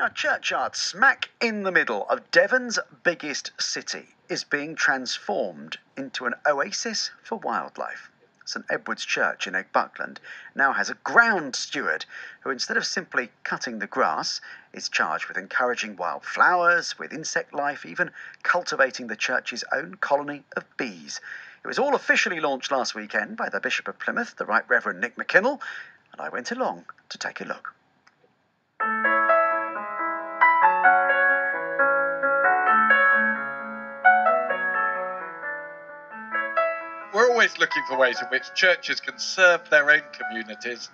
Now, Churchyard, smack in the middle of Devon's biggest city, is being transformed into an oasis for wildlife. St Edward's Church in Eggbuckland now has a ground steward who, instead of simply cutting the grass, is charged with encouraging wild flowers, with insect life, even cultivating the church's own colony of bees. It was all officially launched last weekend by the Bishop of Plymouth, the Right Reverend Nick McKinnell, and I went along to take a look. We're always looking for ways in which churches can serve their own communities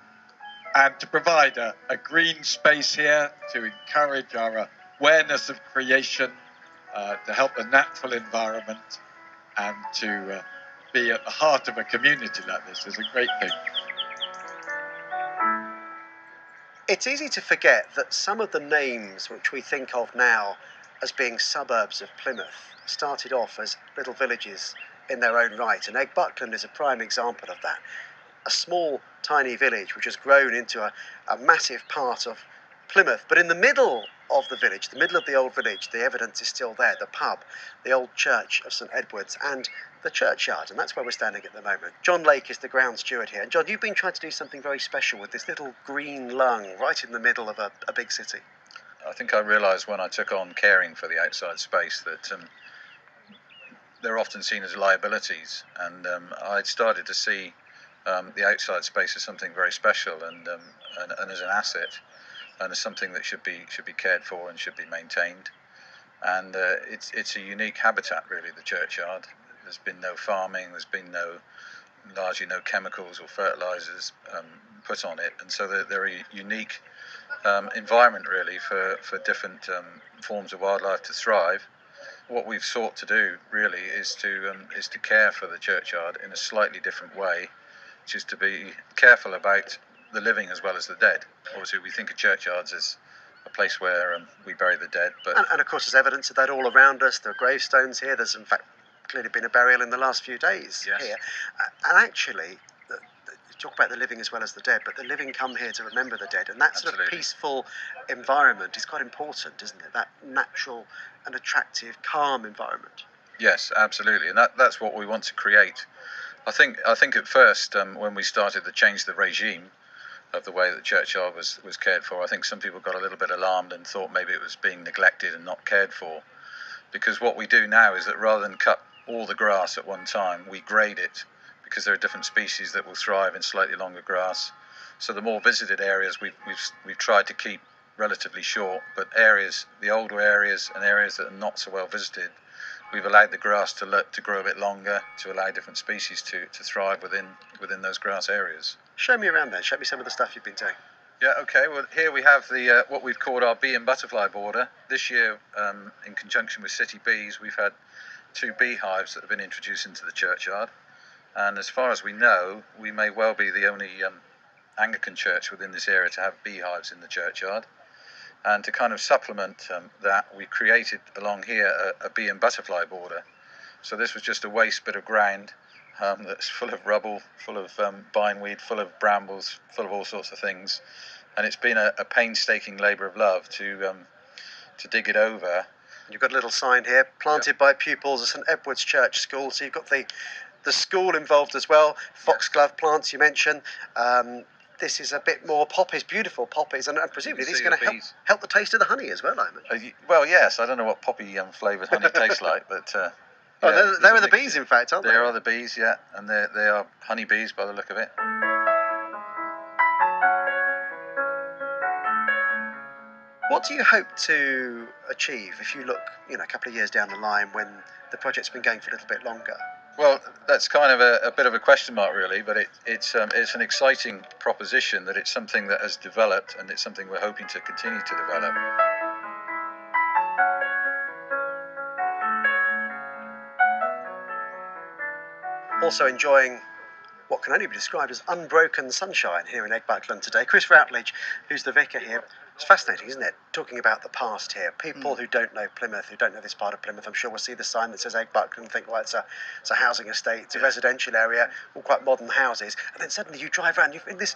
and to provide a green space here to encourage our awareness of creation, to help the natural environment, and to be at the heart of a community like this is a great thing. It's easy to forget that some of the names which we think of now as being suburbs of Plymouth started off as little villages in their own right, and Eggbuckland is a prime example of that. A small, tiny village which has grown into a massive part of Plymouth. But in the middle of the village, the middle of the old village, the evidence is still there, the pub, the old church of St Edward's, and the churchyard, and that's where we're standing at the moment. John Lake is the ground steward here. And John, you've been trying to do something very special with this little green lung right in the middle of a big city. I think I realised when I took on caring for the outside space that they're often seen as liabilities, and I started to see the outside space as something very special and as an asset, and as something that should be cared for and should be maintained. And it's a unique habitat, really, the churchyard. There's been no farming, there's been largely no chemicals or fertilisers put on it, and so they're a unique environment, really, for different forms of wildlife to thrive. What we've sought to do really is to care for the churchyard in a slightly different way, which is to be careful about the living as well as the dead. Obviously, we think of churchyards as a place where we bury the dead, but and of course, there's evidence of that all around us. There are gravestones here. There's in fact clearly been a burial in the last few days yes. here, and actually. Talk about the living as well as the dead, but the living come here to remember the dead, and that sort Absolutely. of peaceful environment is quite important, isn't it? That natural and attractive, calm environment. Yes, absolutely, and that's what we want to create. I think at first, when we started to change the regime of the way that the churchyard was cared for, I think some people got a little bit alarmed and thought maybe it was being neglected and not cared for. Because what we do now is that rather than cut all the grass at one time, we grade it, because there are different species that will thrive in slightly longer grass. So the more visited areas we've tried to keep relatively short, but the older areas and areas that are not so well visited, we've allowed the grass to grow a bit longer, to allow different species to thrive within those grass areas. Show me around then. Show me some of the stuff you've been doing. Yeah, okay. Well, here we have the what we've called our bee and butterfly border. This year, in conjunction with City Bees, we've had 2 beehives that have been introduced into the churchyard. And as far as we know, we may well be the only Anglican church within this area to have beehives in the churchyard. And to kind of supplement that, we created along here a bee and butterfly border. So this was just a waste bit of ground that's full of rubble, full of bindweed, full of brambles, full of all sorts of things. And it's been a painstaking labour of love to dig it over. You've got a little sign here, planted by pupils of St Edward's Church School. So you've got the school involved as well. Foxglove plants you mentioned. This is a bit more poppies, beautiful poppies, and presumably these are going to help the taste of the honey as well, Simon. Well, yes. I don't know what poppy flavoured honey tastes like, but they were the bees, in fact, aren't they? They are the bees, yeah, and they are honey bees by the look of it. What do you hope to achieve if you look, a couple of years down the line when the project's been going for a little bit longer? Well, that's kind of a bit of a question mark, really, but it's an exciting proposition that it's something that has developed, and it's something we're hoping to continue to develop. Also enjoying what can only be described as unbroken sunshine here in Eggbuckland today. Chris Routledge, who's the vicar here. It's fascinating, isn't it? Talking about the past here. People who don't know Plymouth, who don't know this part of Plymouth, I'm sure will see the sign that says Eggbuckland and think, well, it's a housing estate, it's a residential area, all quite modern houses. And then suddenly you drive around, you're in this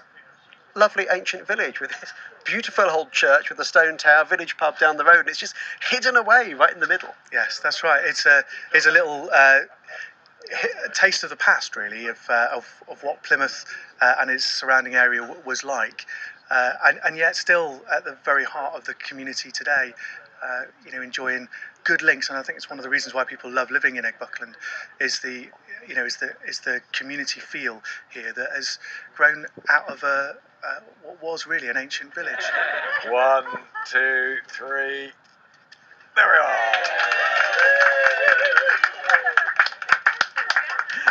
lovely ancient village with this beautiful old church with the stone tower, village pub down the road, and it's just hidden away right in the middle. Yes, that's right. It's a little taste of the past, really, of what Plymouth and its surrounding area was like, and yet still at the very heart of the community today. Enjoying good links, and I think it's one of the reasons why people love living in Eggbuckland is the community feel here that has grown out of what was really an ancient village. 1, 2, 3. There we are.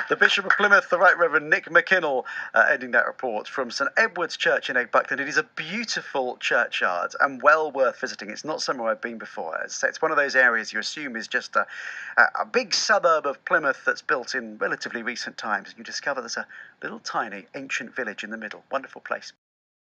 The Bishop of Plymouth, the Right Reverend Nick McKinnell, ending that report from St Edward's Church in Eggbuckland. It is a beautiful churchyard and well worth visiting. It's not somewhere I've been before. As I say, it's one of those areas you assume is just a big suburb of Plymouth that's built in relatively recent times. And you discover there's a little tiny ancient village in the middle. Wonderful place.